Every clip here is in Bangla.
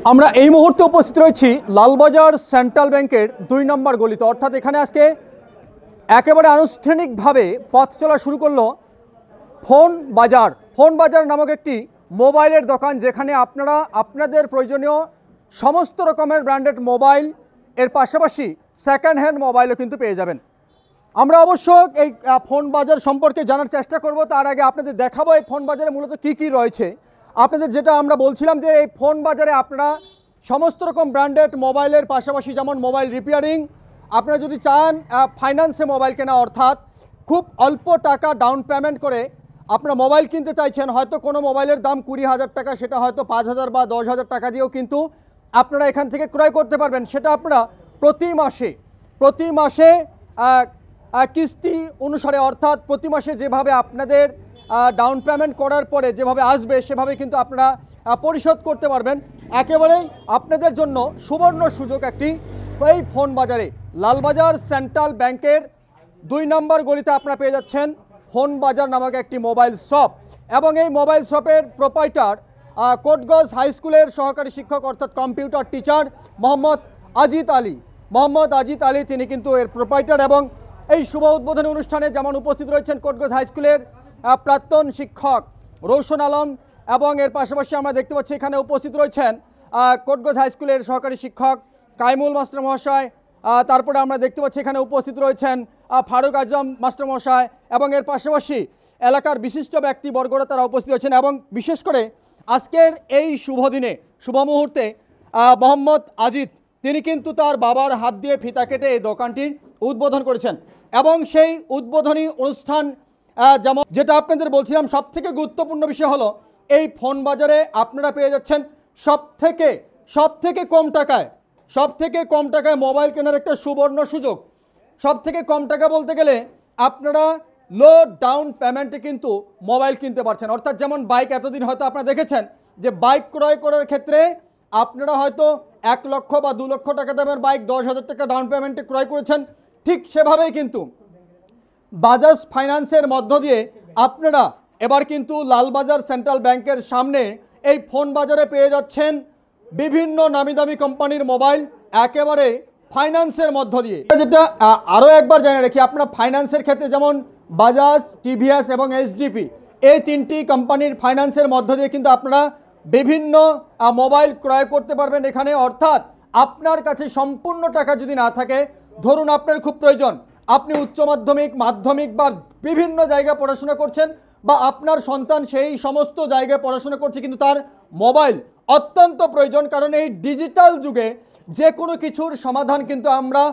আমরা এই মুহূর্তে উপস্থিত রয়েছি লালবাজার সেন্ট্রাল ব্যাংকের 2 নম্বর গলিতে। অর্থাৎ এখানে আজকে একেবারে আনুষ্ঠানিকভাবে পথ চলা শুরু করলো ফোন বাজার নামক একটি মোবাইলের দোকান, যেখানে আপনারা আপনাদের প্রয়োজনীয় সমস্ত রকমের ব্র্যান্ডেড মোবাইল এর পাশাপাশি সেকেন্ড হ্যান্ড মোবাইলও কিন্তু পেয়ে যাবেন। আমরা অবশ্য এই ফোন বাজার সম্পর্কে জানার চেষ্টা করব, তার আগে আপনাদের দেখাবো এই ফোন বাজারে মূলত কী কী রয়েছে। আপনাদের যেটা আমরা বলছিলাম যে এই ফোন বাজারে আপনারা সমস্ত রকম ব্র্যান্ডেড মোবাইলের পাশাপাশি যেমন মোবাইল রিপেয়ারিং, আপনারা যদি চান ফাইন্যান্সে মোবাইল কেনা, অর্থাৎ খুব অল্প টাকা ডাউন পেমেন্ট করে আপনারা মোবাইল কিনতে চাইছেন, হয়তো কোনো মোবাইলের দাম 20,000 টাকা, সেটা হয়তো 5,000 বা 10,000 টাকা দিয়েও কিন্তু আপনারা এখান থেকে ক্রয় করতে পারবেন। সেটা আপনারা প্রতি মাসে কিস্তি অনুসারে, অর্থাৎ প্রতি মাসে যেভাবে আপনাদের ডাউন পেমেন্ট করার পরে যেভাবে আসবে সেভাবে কিন্তু আপনারা পরিশোধ করতে পারবেন। একেবারেই আপনাদের জন্য সুবর্ণ সুযোগ একটি এই ফোন বাজারে। লালবাজার সেন্ট্রাল ব্যাংকের 2 নম্বর গলিতে আপনারা পেয়ে যাচ্ছেন ফোন বাজার নামক একটি মোবাইল শপ, এবং এই মোবাইল শপের প্রোপাইটার কোটগঞ্জ হাই স্কুলের সহকারী শিক্ষক অর্থাৎ কম্পিউটার টিচার মোহাম্মদ আজিত আলী, তিনি কিন্তু এর প্রোপাইটার। এবং এই শুভ উদ্বোধনী অনুষ্ঠানে যেমন উপস্থিত রয়েছেন কোটগঞ্জ হাই স্কুলের প্রাক্তন শিক্ষক রৌশন আলম, এবং এর পাশাপাশি আমরা দেখতে পাচ্ছি এখানে উপস্থিত রয়েছেন কোটগঞ্জ হাই স্কুলের সহকারী শিক্ষক কাইমুল মাস্টার মহাশয়, তারপরে আমরা দেখতে পাচ্ছি এখানে উপস্থিত রয়েছেন ফারুক আজম মাস্টার মহাশয়, এবং এর পাশাপাশি এলাকার বিশিষ্ট ব্যক্তিবর্গরা তারা উপস্থিত রয়েছেন। এবং বিশেষ করে আজকের এই শুভ দিনে, শুভ মুহূর্তে মোহাম্মদ আজিত, তিনি কিন্তু তার বাবার হাত দিয়ে ফিতা কেটে এই দোকানটির উদ্বোধন করেছেন। এবং সেই উদ্বোধনী অনুষ্ঠান যেটা আপনাদের বলছিলাম, সবথেকে গুরুত্বপূর্ণ বিষয় হলো এই ফোন বাজারে আপনারা পেয়ে যাচ্ছেন সবথেকে কম টাকায় মোবাইল কেনার একটা সুবর্ণ সুযোগ। সবথেকে কম টাকা বলতে গেলে আপনারা লো ডাউন পেমেন্টে কিন্তু মোবাইল কিনতে পারছেন। অর্থাৎ যেমন বাইক, এতদিন হয়তো আপনারা দেখেছেন যে বাইক ক্রয় করার ক্ষেত্রে আপনারা হয়তো 1 লক্ষ বা 2 লক্ষ টাকা দামের বাইক 10,000 টাকা ডাউন পেমেন্টে ক্রয় করেছেন, ঠিক সেভাবেই কিন্তু বাজাজ ফাইন্যান্সের মধ্য দিয়ে আপনারা এবার কিন্তু লালবাজার সেন্ট্রাল ব্যাংকের সামনে এই ফোন বাজারে পেয়ে যাচ্ছেন বিভিন্ন নামি দামি কোম্পানির মোবাইল একেবারে ফাইন্যান্সের মধ্য দিয়ে। যেটা আরও একবার জানিয়ে রাখি, আপনারা ফাইন্যান্সের ক্ষেত্রে যেমন বাজাজ, টিভিএস এবং এইচডিপি, এই 3টি কোম্পানির ফাইন্যান্সের মধ্য দিয়ে কিন্তু আপনারা বিভিন্ন মোবাইল ক্রয় করতে পারবেন এখানে। অর্থাৎ আপনার কাছে সম্পূর্ণ টাকা যদি না থাকে, ধরুন আপনার খুব প্রয়োজন, আপনি উচ্চ মাধ্যমিক বা বিভিন্ন জায়গায় পড়াশোনা করছেন, বা আপনার সন্তান সেই সমস্ত জায়গায় পড়াশোনা করছে, কিন্তু তার মোবাইল অত্যন্ত প্রয়োজন, কারণ এই ডিজিটাল যুগে যে কোনো কিছুর সমাধান কিন্তু আমরা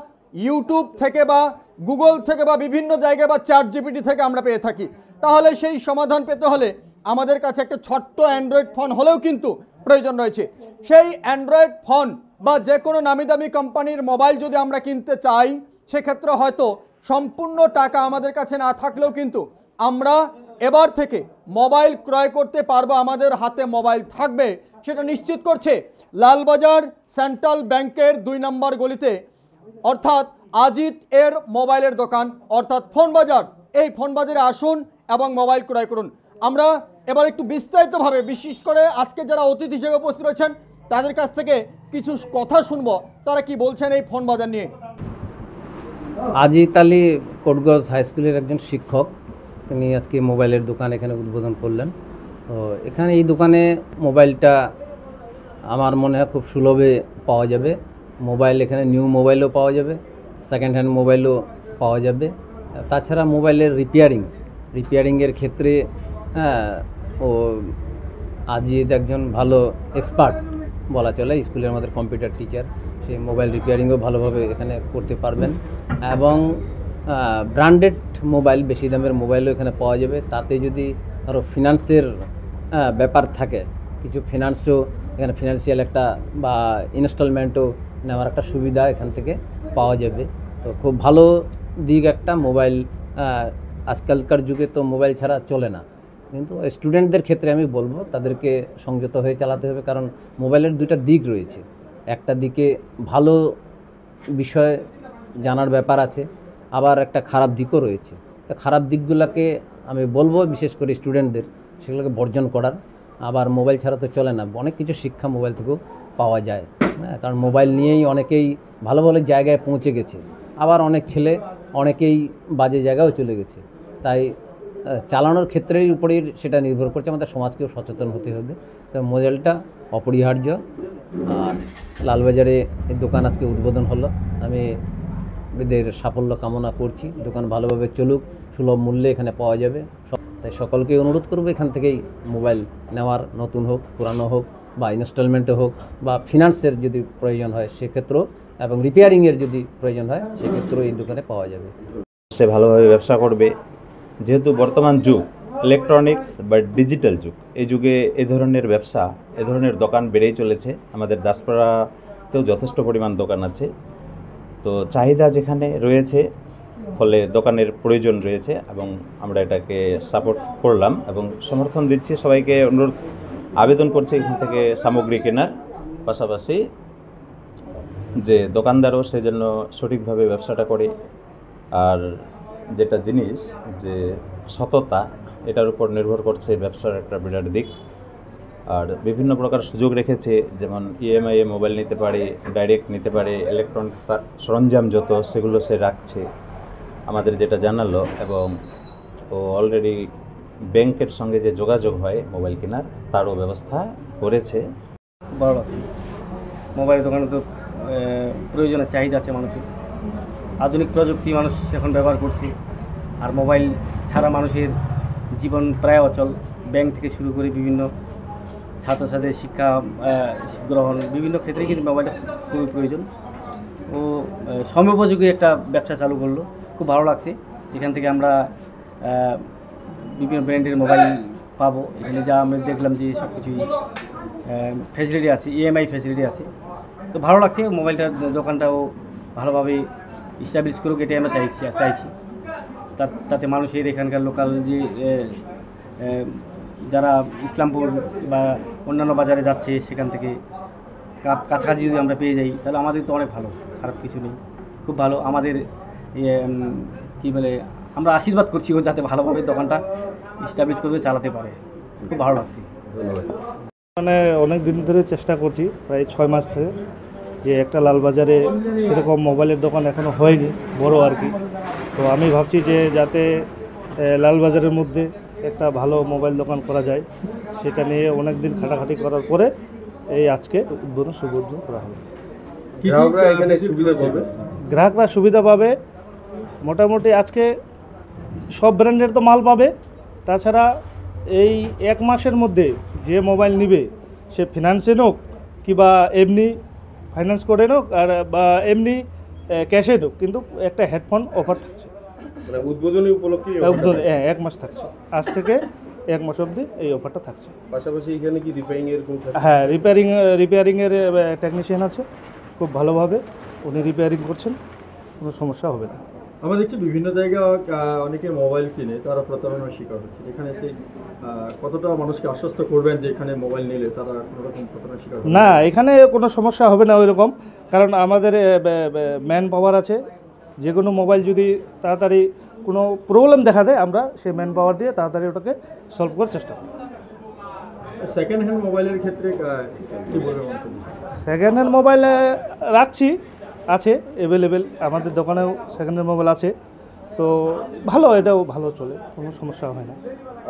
ইউটিউব থেকে বা গুগল থেকে বা বিভিন্ন জায়গায় বা ChatGPT থেকে আমরা পেয়ে থাকি। তাহলে সেই সমাধান পেতে হলে আমাদের কাছে একটা ছোট্ট অ্যান্ড্রয়েড ফোন হলেও কিন্তু প্রয়োজন রয়েছে। সেই অ্যান্ড্রয়েড ফোন বা যে কোনো নামি দামি কোম্পানির মোবাইল যদি আমরা কিনতে চাই, সেক্ষেত্রে হয়তো সম্পূর্ণ টাকা আমাদের কাছে না থাকলেও কিন্তু আমরা এবার থেকে মোবাইল ক্রয় করতে পারবো, আমাদের হাতে মোবাইল থাকবে, সেটা নিশ্চিত করছে লালবাজার সেন্ট্রাল ব্যাংকের 2 নম্বর গলিতে, অর্থাৎ আজিত এর মোবাইলের দোকান, অর্থাৎ ফোন বাজার। এই ফোন বাজারে আসুন এবং মোবাইল ক্রয় করুন। আমরা এবার একটু বিস্তারিতভাবে, বিশেষ করে আজকে যারা অতিথি হিসেবে উপস্থিত রয়েছেন তাদের কাছ থেকে কিছু কথা শুনবো, তারা কি বলছেন এই ফোন বাজার নিয়ে। আজিত আলী কোটগঞ্জ হাই স্কুলের একজন শিক্ষক, তিনি আজকে মোবাইলের দোকান এখানে উদ্বোধন করলেন। তো এখানে এই দোকানে মোবাইলটা আমার মনে হয় খুব সুলভে পাওয়া যাবে। মোবাইল এখানে নিউ মোবাইলও পাওয়া যাবে, সেকেন্ড হ্যান্ড মোবাইলও পাওয়া যাবে। তাছাড়া মোবাইলের রিপেয়ারিংয়ের ক্ষেত্রে ও আজিত একজন ভালো এক্সপার্ট বলা চলে, স্কুলের আমাদের কম্পিউটার টিচার, সেই মোবাইল রিপেয়ারিংও ভালোভাবে এখানে করতে পারবেন। এবং ব্র্যান্ডেড মোবাইল, বেশি দামের মোবাইলও এখানে পাওয়া যাবে। তাতে যদি আরও ফিনান্সের ব্যাপার থাকে, কিছু ফিনান্সও এখানে ফিনান্সিয়াল একটা বা ইনস্টলমেন্টও নেওয়ার একটা সুবিধা এখান থেকে পাওয়া যাবে। তো খুব ভালো দিক একটা মোবাইল। আজকালকার যুগে তো মোবাইল ছাড়া চলে না, কিন্তু স্টুডেন্টদের ক্ষেত্রে আমি বলবো তাদেরকে সংযত হয়ে চালাতে হবে, কারণ মোবাইলের 2টা দিক রয়েছে। একটা দিকে ভালো বিষয় জানার ব্যাপার আছে, আবার একটা খারাপ দিকও রয়েছে। তো খারাপ দিকগুলোকে আমি বলবো বিশেষ করে স্টুডেন্টদের সেগুলোকে বর্জন করার। আবার মোবাইল ছাড়া তো চলে না, অনেক কিছু শিক্ষা মোবাইল থেকেও পাওয়া যায়। হ্যাঁ, কারণ মোবাইল নিয়েই অনেকেই ভালো ভালো জায়গায় পৌঁছে গেছে, আবার অনেক ছেলে অনেকেই বাজে জায়গায়ও চলে গেছে। তাই চালানোর ক্ষেত্রের উপরেই সেটা নির্ভর করছে, আমাদের সমাজকেও সচেতন হতে হবে। তো মোবাইলটা অপরিহার্য। আর লালবাজারে এই দোকান আজকে উদ্বোধন হলো, আমি এদের সাফল্য কামনা করছি। দোকান ভালোভাবে চলুক, সুলভ মূল্যে এখানে পাওয়া যাবে। তাই সকলকে অনুরোধ করবো এখান থেকেই মোবাইল নেওয়ার, নতুন হোক পুরানো হোক বা ইনস্টলমেন্টে হোক বা ফিনান্সের যদি প্রয়োজন হয় সেক্ষেত্রেও, এবং রিপেয়ারিংয়ের যদি প্রয়োজন হয় সেক্ষেত্রেও এই দোকানে পাওয়া যাবে। সে ভালোভাবে ব্যবসা করবে, যেহেতু বর্তমান যুগ ইলেকট্রনিক্স বা ডিজিটাল যুগ, এই যুগে এই ধরনের ব্যবসা, এ ধরনের দোকান বেড়েই চলেছে। আমাদের দাসপাড়াতেও যথেষ্ট পরিমাণ দোকান আছে, তো চাহিদা যেখানে রয়েছে ফলে দোকানের প্রয়োজন রয়েছে এবং আমরা এটাকে সাপোর্ট করলাম এবং সমর্থন দিচ্ছি। সবাইকে অনুরোধ আবেদন করছি এখান থেকে সামগ্রী কেনার, পাশাপাশি যে দোকানদারও সেই জন্য সঠিকভাবে ব্যবসাটা করে। আর যেটা জিনিস যে সততা, এটার উপর নির্ভর করছে ব্যবসার একটা বিরাট দিক। আর বিভিন্ন প্রকার সুযোগ রেখেছে, যেমন ইএমআইয়ে মোবাইল নিতে পারে, ডাইরেক্ট নিতে পারে, ইলেকট্রনিক্স সরঞ্জাম যত সেগুলো সে রাখছে আমাদের যেটা জানালো। এবং ও অলরেডি ব্যাংকের সঙ্গে যে যোগাযোগ হয় মোবাইল কেনার, তারও ব্যবস্থা করেছে। ভালো লাগছে। মোবাইলের দোকানে তো প্রয়োজনের চাহিদা আছে মানুষের। আধুনিক প্রযুক্তি মানুষ এখন ব্যবহার করছে, আর মোবাইল ছাড়া মানুষের জীবন প্রায় অচল। ব্যাংক থেকে শুরু করে বিভিন্ন ছাত্রছাত্রীদের শিক্ষা গ্রহণ বিভিন্ন ক্ষেত্রে কিন্তু মোবাইলটা খুবই প্রয়োজন। ও সময়োপযোগী একটা ব্যবসা চালু করলো, খুব ভালো লাগছে। এখান থেকে আমরা বিভিন্ন ব্র্যান্ডের মোবাইল পাবো। এখানে যা আমি দেখলাম যে সব কিছুই ফ্যাসিলিটি আছে, ইএমআই ফ্যাসিলিটি আছে, তো ভালো লাগছে। মোবাইলটার দোকানটাও ভালোভাবে ইস্টাবলিশ করুক, এটাই আমরা চাইছি। তাতে মানুষের এখানকার লোকাল যে যারা ইসলামপুর বা অন্যান্য বাজারে যাচ্ছে সেখান থেকে কাছাকাছি যদি আমরা পেয়ে যাই তাহলে আমাদের তো অনেক ভালো, খারাপ কিছু নেই, খুব ভালো। আমাদের কী বলে, আমরা আশীর্বাদ করছি ও যাতে ভালোভাবে দোকানটা ইস্টাবলিশ করবে, চালাতে পারে। খুব ভালো লাগছে। ধন্যবাদ। মানে অনেক দিন ধরে চেষ্টা করছি, প্রায় 6 মাস থেকে, যে একটা লালবাজারে সেরকম মোবাইলের দোকান এখনও হয়নি বড় আর কি। তো আমি ভাবছি যে যাতে লালবাজারের মধ্যে একটা ভালো মোবাইল দোকান করা যায়, সেটা নিয়ে অনেক দিন খাটাখাটি করার পরে এই আজকে শুভ উদ্বোধন করা হবে। গ্রাহকরা এখানে সুবিধা পাবে? গ্রাহকরা সুবিধা পাবে মোটামুটি। আজকে সব ব্র্যান্ডের তো মাল পাবে, তাছাড়া এই 1 মাসের মধ্যে যে মোবাইল নিবে সে ফিনান্সে নোক কিংবা এমনি ফাইন্যান্স করে নোক আর বা এমনি ক্যাশে নোক, কিন্তু একটা হেডফোন অফার থাকছে। মানে উদ্বোধনী উপলক্ষে 1 মাস থাকছে, আজ থেকে 1 মাস অবধি এই অফারটা থাকছে। পাশাপাশি এখানে কি রিপেয়ারিং এর কোনো? হ্যাঁ, রিপেয়ারিংয়ের টেকনিশিয়ান আছে, খুব ভালোভাবে উনি রিপেয়ারিং করছেন, কোনো সমস্যা হবে না। আমরা দেখছি বিভিন্ন জায়গায় অনেকে মোবাইল কিনে তারা প্রতারণার শিকার হচ্ছে। এখানে সেই কতটা মানুষকে আশ্বস্ত করবেন যে এখানে মোবাইল নিলে তারা কোনো রকম প্রতারণার শিকার হবে না, এখানে কোনো সমস্যা হবে না ওই রকম, কারণ আমাদের ম্যান পাওয়ার আছে। যে কোনো মোবাইল যদি তাড়াতাড়ি কোনো প্রবলেম দেখা দেয়, আমরা সেই ম্যান পাওয়ার দিয়ে তাড়াতাড়ি ওটাকে সলভ করার চেষ্টা করি। সেকেন্ড হ্যান্ড মোবাইলের ক্ষেত্রে কী বলবেন? সেকেন্ড হ্যান্ড মোবাইল রাখছি, আছে অ্যাভেলেবেল, আমাদের দোকানেও সেকেন্ড হ্যান্ড মোবাইল আছে, তো ভালো, এটাও ভালো চলে, কোনো সমস্যা হয় না।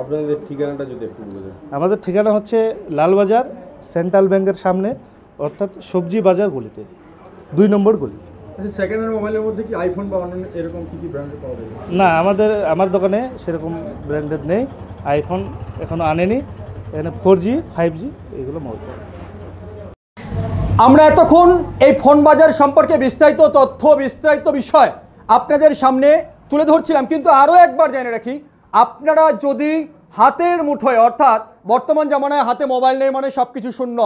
আপনাদের ঠিকানাটা যদি একটু বলেন। আমাদের ঠিকানা হচ্ছে লালবাজার সেন্ট্রাল ব্যাংকের সামনে, অর্থাৎ সবজি বাজার গলিতে, 2 নম্বর গলি। আচ্ছা, সেকেন্ড হ্যান্ড মোবাইলের মধ্যে কি আইফোন বা অন্যান্য এরকম কী কী ব্র্যান্ডের পাওয়া যাবে? না, আমার দোকানে সেরকম ব্র্যান্ডেড নেই, আইফোন এখনও আনেনি। এখানে 4G 5G এগুলো মোবাইল। আমরা এতক্ষণ এই ফোন বাজার সম্পর্কে বিস্তারিত তথ্য, বিস্তারিত বিষয় আপনাদের সামনে তুলে ধরছিলাম, কিন্তু আরও একবার জেনে রাখি, আপনারা যদি হাতের মুঠোয়, অর্থাৎ বর্তমান জামানায় হাতে মোবাইল নেই মানে সব কিছু শূন্য,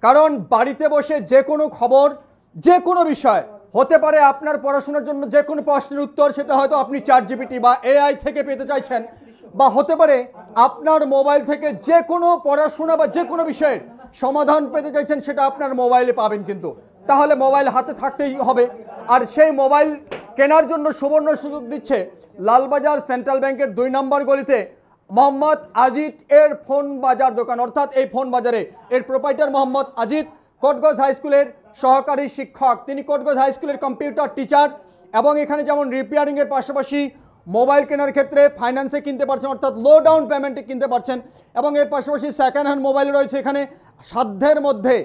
কারণ বাড়িতে বসে যে কোনো খবর, যে কোনো বিষয় হতে পারে, আপনার পড়াশোনার জন্য যে কোনো প্রশ্নের উত্তর সেটা হয়তো আপনি ChatGPT বা AI থেকে পেতে চাইছেন, বা হতে পারে আপনার মোবাইল থেকে যে কোনো পড়াশোনা বা যে কোনো বিষয়ের সমাধান পেতে চাইছেন, সেটা আপনার মোবাইলে পাবেন। কিন্তু তাহলে মোবাইল হাতে থাকতেই হবে, আর সেই মোবাইল কেনার জন্য সুবর্ণ সুযোগ দিচ্ছে লালবাজার সেন্ট্রাল ব্যাংকের 2 নম্বর গলিতে মোহাম্মদ আজিদ এর ফোন বাজার দোকান। অর্থাৎ এই ফোন বাজারে এর প্রোপাইটার মোহাম্মদ আজিদ কোটগঞ্জ হাই স্কুলের সহকারী শিক্ষক, তিনি কোটগঞ্জ হাই স্কুলের কম্পিউটার টিচার এবং এখানে যেমন রিপেয়ারিংয়ের পাশাপাশি মোবাইল কেনার ক্ষেত্রে ফাইন্যান্সে কিনতে পারছেন, অর্থাৎ লো ডাউন পেমেন্টে কিনতে পারছেন এবং এর পাশাপাশি সেকেন্ড হ্যান্ড মোবাইল রয়েছে এখানে সাধ্যের মধ্যে,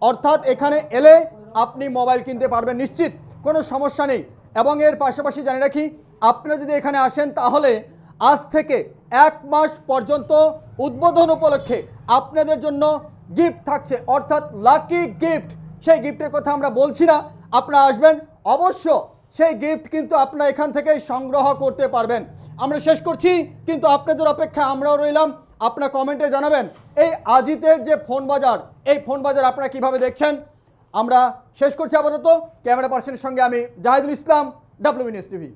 অর্থাৎ এখানে এলে আপনি মোবাইল কিনতে পারবেন নিশ্চিত, কোনো সমস্যা নেই। এবং এর পাশাপাশি জানিয়ে রাখি, আপনারা যদি এখানে আসেন তাহলে আজ থেকে 1 মাস পর্যন্ত উদ্বোধন উপলক্ষে আপনাদের জন্য গিফট থাকছে, অর্থাৎ লাকি গিফট। সেই গিফটের কথা আমরা বলছি না, আপনারা আসবেন অবশ্য সেই গিফট কিন্তু আপনারা এখান থেকেই সংগ্রহ করতে পারবেন। আমরা শেষ করছি, কিন্তু আপনাদের অপেক্ষায় আমরাও রইলাম। আপনারা কমেন্টে জানাবেন এই আজিতের যে ফোন বাজার, এই ফোন বাজার আপনারা কিভাবে দেখছেন। আমরা শেষ করছি আপাতত। ক্যামেরা পার্সনের সঙ্গে আমি জাহিদুল ইসলাম, WB নিউজ টিভি।